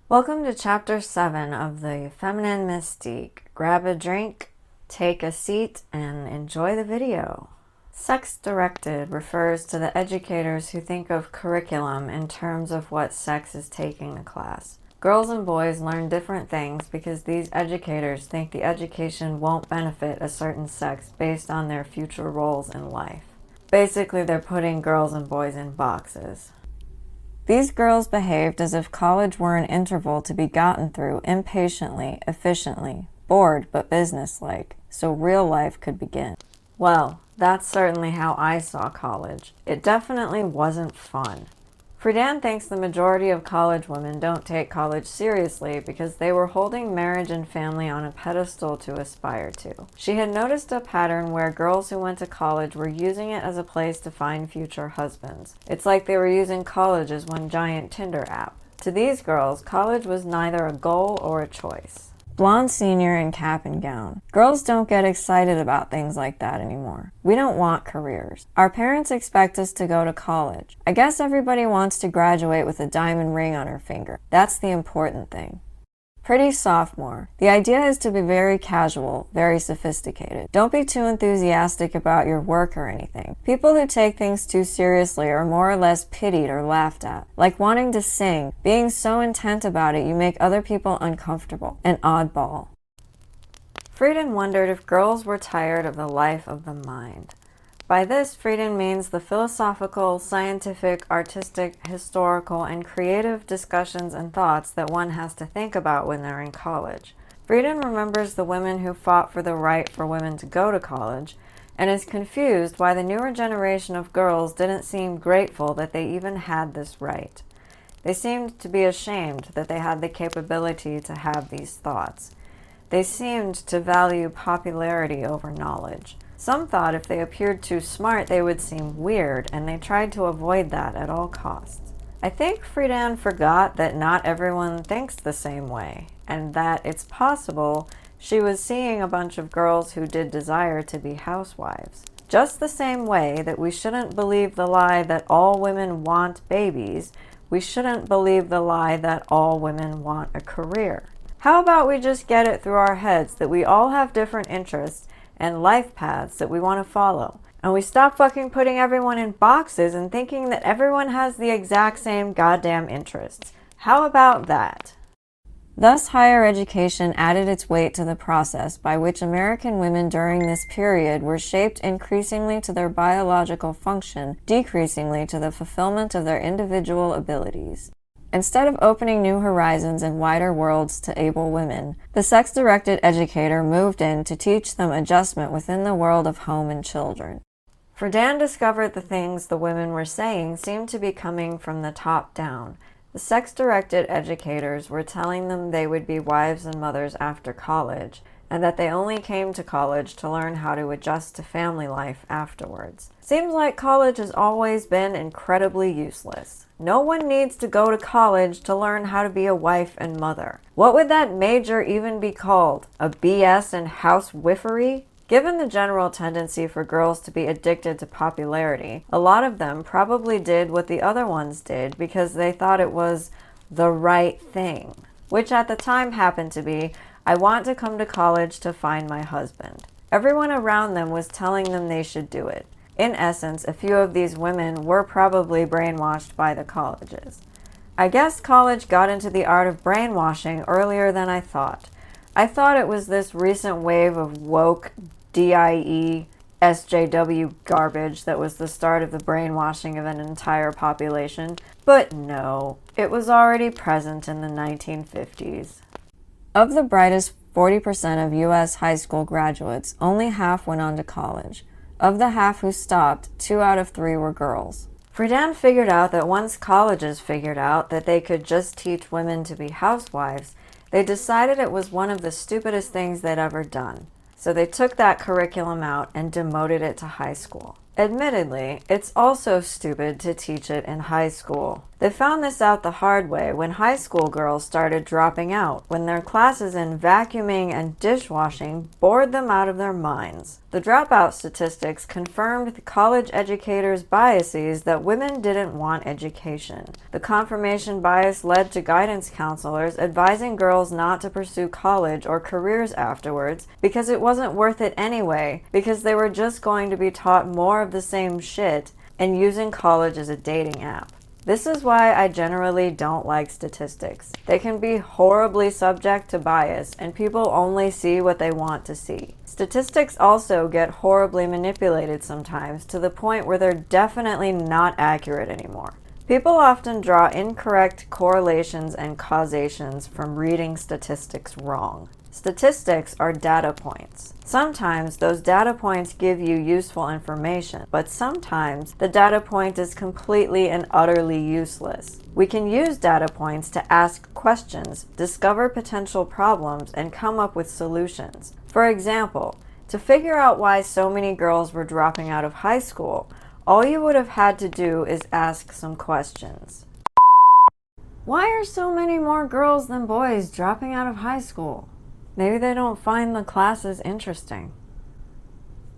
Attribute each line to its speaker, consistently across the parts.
Speaker 1: Welcome to Chapter 7 of the Feminine Mystique. Grab a drink, take a seat, and enjoy the video. Sex-directed refers to the educators who think of curriculum in terms of what sex is taking the class. Girls and boys learn different things because these educators think the education won't benefit a certain sex based on their future roles in life. Basically, they're putting girls and boys in boxes. These girls behaved as if college were an interval to be gotten through impatiently, efficiently, bored but businesslike, so real life could begin. Well, that's certainly how I saw college. It definitely wasn't fun. Friedan thinks the majority of college women don't take college seriously because they were holding marriage and family on a pedestal to aspire to. She had noticed a pattern where girls who went to college were using it as a place to find future husbands. It's like they were using college as one giant Tinder app. To these girls, college was neither a goal or a choice. Blonde senior in cap and gown. Girls don't get excited about things like that anymore. We don't want careers. Our parents expect us to go to college. I guess everybody wants to graduate with a diamond ring on her finger. That's the important thing. Pretty sophomore. The idea is to be very casual, very sophisticated. Don't be too enthusiastic about your work or anything. People who take things too seriously are more or less pitied or laughed at. Like wanting to sing, being so intent about it you make other people uncomfortable. An oddball. Friedan wondered if girls were tired of the life of the mind. By this, Friedan means the philosophical, scientific, artistic, historical, and creative discussions and thoughts that one has to think about when they're in college. Friedan remembers the women who fought for the right for women to go to college, and is confused why the newer generation of girls didn't seem grateful that they even had this right. They seemed to be ashamed that they had the capability to have these thoughts. They seemed to value popularity over knowledge. Some thought if they appeared too smart they would seem weird, and they tried to avoid that at all costs. I think Friedan forgot that not everyone thinks the same way, and that it's possible she was seeing a bunch of girls who did desire to be housewives. Just the same way that we shouldn't believe the lie that all women want babies, we shouldn't believe the lie that all women want a career. How about we just get it through our heads that we all have different interests and life paths that we want to follow, and we stop fucking putting everyone in boxes and thinking that everyone has the exact same goddamn interests. How about that? Thus, higher education added its weight to the process by which American women during this period were shaped increasingly to their biological function, decreasingly to the fulfillment of their individual abilities. Instead of opening new horizons and wider worlds to able women, the sex-directed educator moved in to teach them adjustment within the world of home and children. Friedan discovered the things the women were saying seemed to be coming from the top down. The sex-directed educators were telling them they would be wives and mothers after college, and that they only came to college to learn how to adjust to family life afterwards. Seems like college has always been incredibly useless. No one needs to go to college to learn how to be a wife and mother. What would that major even be called? A BS in housewifery? Given the general tendency for girls to be addicted to popularity, a lot of them probably did what the other ones did because they thought it was the right thing, which at the time happened to be, I want to come to college to find my husband. Everyone around them was telling them they should do it. In essence, a few of these women were probably brainwashed by the colleges. I guess college got into the art of brainwashing earlier than I thought. I thought it was this recent wave of woke, DIE, SJW garbage that was the start of the brainwashing of an entire population, but no, it was already present in the 1950s. Of the brightest 40% of U.S. high school graduates, only half went on to college. Of the half who stopped, 2 out of 3 were girls. Friedan figured out that once colleges figured out that they could just teach women to be housewives, they decided it was one of the stupidest things they'd ever done. So they took that curriculum out and demoted it to high school. Admittedly, it's also stupid to teach it in high school. They found this out the hard way when high school girls started dropping out, when their classes in vacuuming and dishwashing bored them out of their minds. The dropout statistics confirmed the college educators' biases that women didn't want education. The confirmation bias led to guidance counselors advising girls not to pursue college or careers afterwards because it wasn't worth it anyway, because they were just going to be taught more of the same shit and using college as a dating app. This is why I generally don't like statistics. They can be horribly subject to bias, and people only see what they want to see. Statistics also get horribly manipulated sometimes to the point where they're definitely not accurate anymore. People often draw incorrect correlations and causations from reading statistics wrong. Statistics are data points. Sometimes those data points give you useful information, but sometimes the data point is completely and utterly useless. We can use data points to ask questions, discover potential problems, and come up with solutions. For example, to figure out why so many girls were dropping out of high school, all you would have had to do is ask some questions. Why are so many more girls than boys dropping out of high school? Maybe they don't find the classes interesting.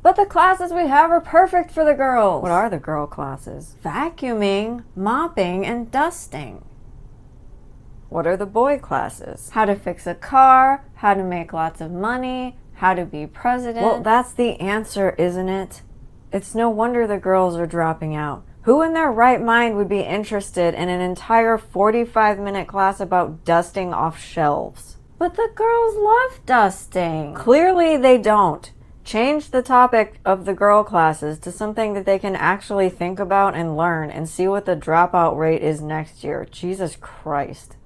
Speaker 1: But the classes we have are perfect for the girls. What are the girl classes? Vacuuming, mopping, and dusting. What are the boy classes? How to fix a car, how to make lots of money, how to be president. Well, that's the answer, isn't it? It's no wonder the girls are dropping out. Who in their right mind would be interested in an entire 45-minute class about dusting off shelves? But the girls love dusting. Clearly they don't. Change the topic of the girl classes to something that they can actually think about and learn and see what the dropout rate is next year. Jesus Christ.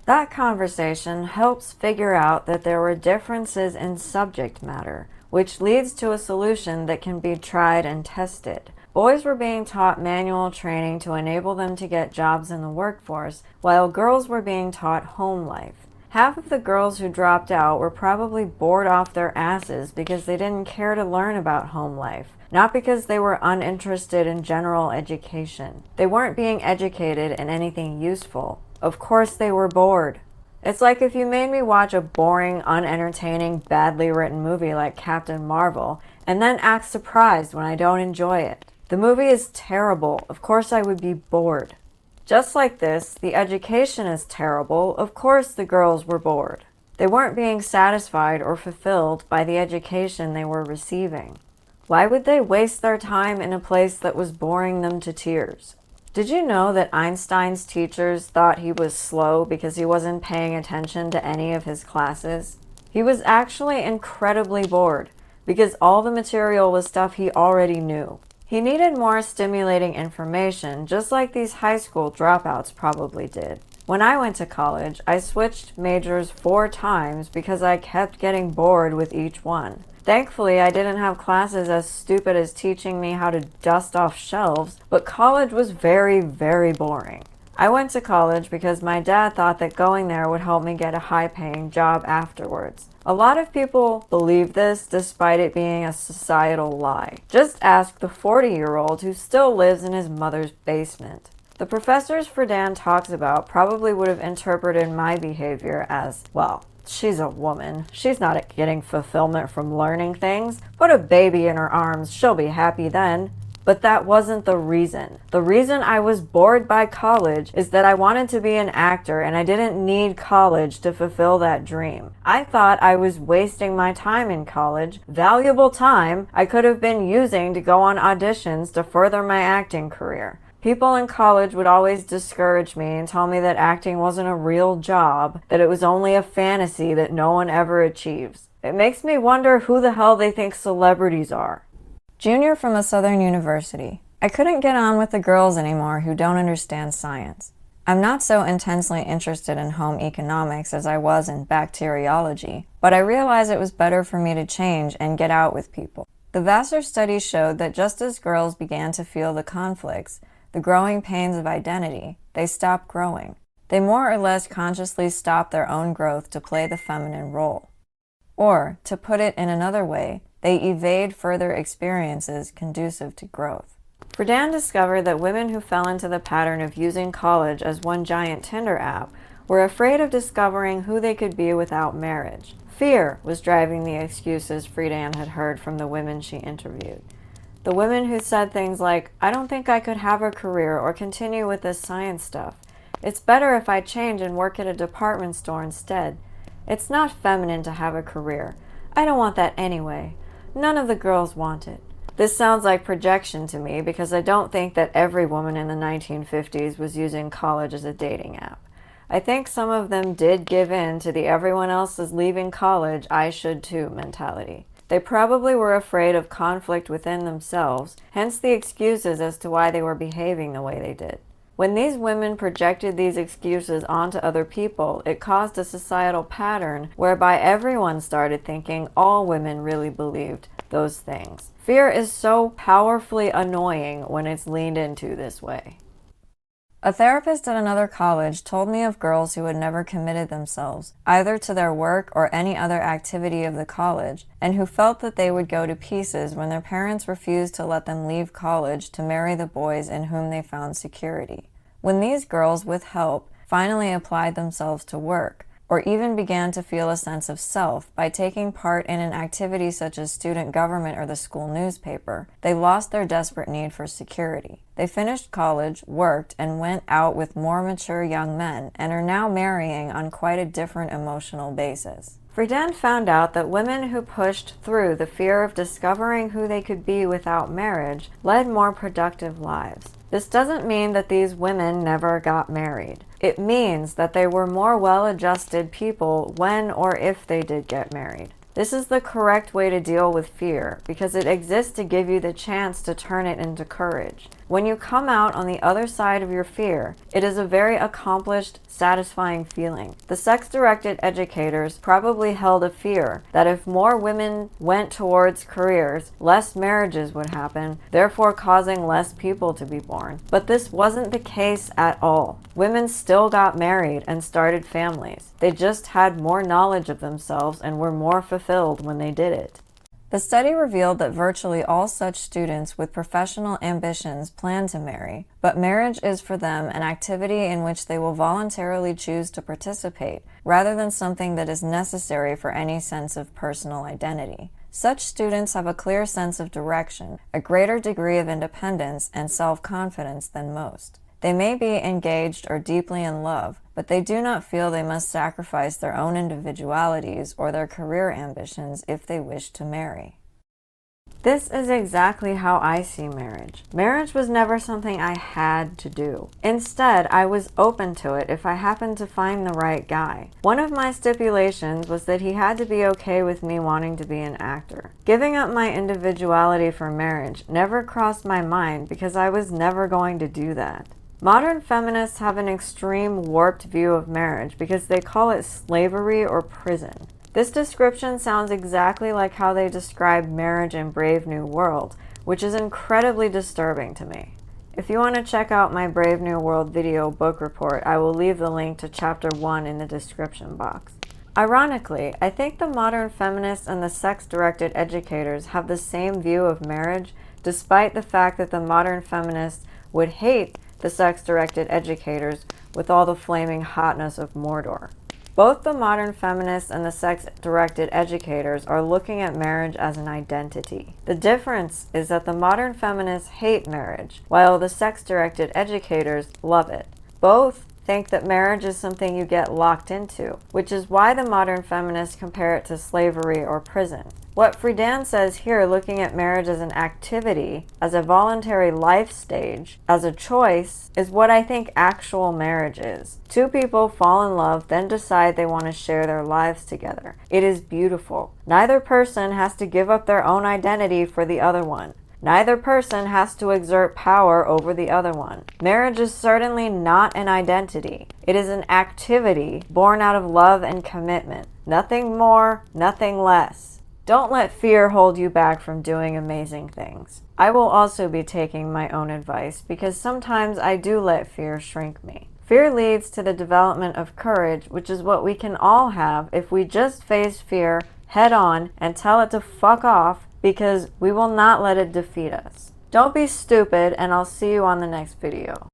Speaker 1: That conversation helps figure out that there were differences in subject matter, which leads to a solution that can be tried and tested. Boys were being taught manual training to enable them to get jobs in the workforce, while girls were being taught home life. Half of the girls who dropped out were probably bored off their asses because they didn't care to learn about home life, not because they were uninterested in general education. They weren't being educated in anything useful. Of course they were bored. It's like if you made me watch a boring, unentertaining, badly written movie like Captain Marvel, and then act surprised when I don't enjoy it. The movie is terrible. Of course I would be bored. Just like this, the education is terrible. Of course the girls were bored. They weren't being satisfied or fulfilled by the education they were receiving. Why would they waste their time in a place that was boring them to tears? Did you know that Einstein's teachers thought he was slow because he wasn't paying attention to any of his classes? He was actually incredibly bored because all the material was stuff he already knew. He needed more stimulating information, just like these high school dropouts probably did. When I went to college, I switched majors 4 times because I kept getting bored with each one. Thankfully, I didn't have classes as stupid as teaching me how to dust off shelves, but college was very, very boring. I went to college because my dad thought that going there would help me get a high-paying job afterwards. A lot of people believe this despite it being a societal lie. Just ask the 40-year-old who still lives in his mother's basement. The professors Friedan talks about probably would have interpreted my behavior as, well, she's a woman. She's not getting fulfillment from learning things. Put a baby in her arms, she'll be happy then. But that wasn't the reason. The reason I was bored by college is that I wanted to be an actor and I didn't need college to fulfill that dream. I thought I was wasting my time in college, valuable time I could have been using to go on auditions to further my acting career. People in college would always discourage me and tell me that acting wasn't a real job, that it was only a fantasy that no one ever achieves. It makes me wonder who the hell they think celebrities are. Junior from a southern university. I couldn't get on with the girls anymore who don't understand science. I'm not so intensely interested in home economics as I was in bacteriology, but I realized it was better for me to change and get out with people. The Vassar study showed that just as girls began to feel the conflicts, the growing pains of identity, they stopped growing. They more or less consciously stopped their own growth to play the feminine role. Or, to put it in another way, they evade further experiences conducive to growth. Friedan discovered that women who fell into the pattern of using college as one giant Tinder app were afraid of discovering who they could be without marriage. Fear was driving the excuses Friedan had heard from the women she interviewed. The women who said things like, "I don't think I could have a career or continue with this science stuff. It's better if I change and work at a department store instead. It's not feminine to have a career. I don't want that anyway. None of the girls want it." This sounds like projection to me because I don't think that every woman in the 1950s was using college as a dating app. I think some of them did give in to the everyone else is leaving college, I should too mentality. They probably were afraid of conflict within themselves, hence the excuses as to why they were behaving the way they did. When these women projected these excuses onto other people, it caused a societal pattern whereby everyone started thinking all women really believed those things. Fear is so powerfully annoying when it's leaned into this way. A therapist at another college told me of girls who had never committed themselves, either to their work or any other activity of the college, and who felt that they would go to pieces when their parents refused to let them leave college to marry the boys in whom they found security. When these girls, with help, finally applied themselves to work, or even began to feel a sense of self by taking part in an activity such as student government or the school newspaper, they lost their desperate need for security. They finished college, worked, and went out with more mature young men, and are now marrying on quite a different emotional basis. Friedan found out that women who pushed through the fear of discovering who they could be without marriage led more productive lives. This doesn't mean that these women never got married. It means that they were more well-adjusted people when or if they did get married. This is the correct way to deal with fear because it exists to give you the chance to turn it into courage. When you come out on the other side of your fear, it is a very accomplished, satisfying feeling. The sex-directed educators probably held a fear that if more women went towards careers, less marriages would happen, therefore causing less people to be born. But this wasn't the case at all. Women still got married and started families. They just had more knowledge of themselves and were more fulfilled when they did it. The study revealed that virtually all such students with professional ambitions plan to marry, but marriage is for them an activity in which they will voluntarily choose to participate, rather than something that is necessary for any sense of personal identity. Such students have a clear sense of direction, a greater degree of independence and self-confidence than most. They may be engaged or deeply in love, but they do not feel they must sacrifice their own individualities or their career ambitions if they wish to marry. This is exactly how I see marriage. Marriage was never something I had to do. Instead, I was open to it if I happened to find the right guy. One of my stipulations was that he had to be okay with me wanting to be an actor. Giving up my individuality for marriage never crossed my mind because I was never going to do that. Modern feminists have an extreme warped view of marriage because they call it slavery or prison. This description sounds exactly like how they describe marriage in Brave New World, which is incredibly disturbing to me. If you want to check out my Brave New World video book report, I will leave the link to chapter 1 in the description box. Ironically, I think the modern feminists and the sex-directed educators have the same view of marriage, despite the fact that the modern feminists would hate the sex-directed educators with all the flaming hotness of Mordor. Both the modern feminists and the sex-directed educators are looking at marriage as an identity. The difference is that the modern feminists hate marriage, while the sex-directed educators love it. Both think that marriage is something you get locked into, which is why the modern feminists compare it to slavery or prison. What Friedan says here, looking at marriage as an activity, as a voluntary life stage, as a choice, is what I think actual marriage is. Two people fall in love, then decide they want to share their lives together. It is beautiful. Neither person has to give up their own identity for the other one. Neither person has to exert power over the other one. Marriage is certainly not an identity. It is an activity born out of love and commitment. Nothing more, nothing less. Don't let fear hold you back from doing amazing things. I will also be taking my own advice because sometimes I do let fear shrink me. Fear leads to the development of courage, which is what we can all have if we just face fear head on and tell it to fuck off, because we will not let it defeat us. Don't be stupid, and I'll see you on the next video.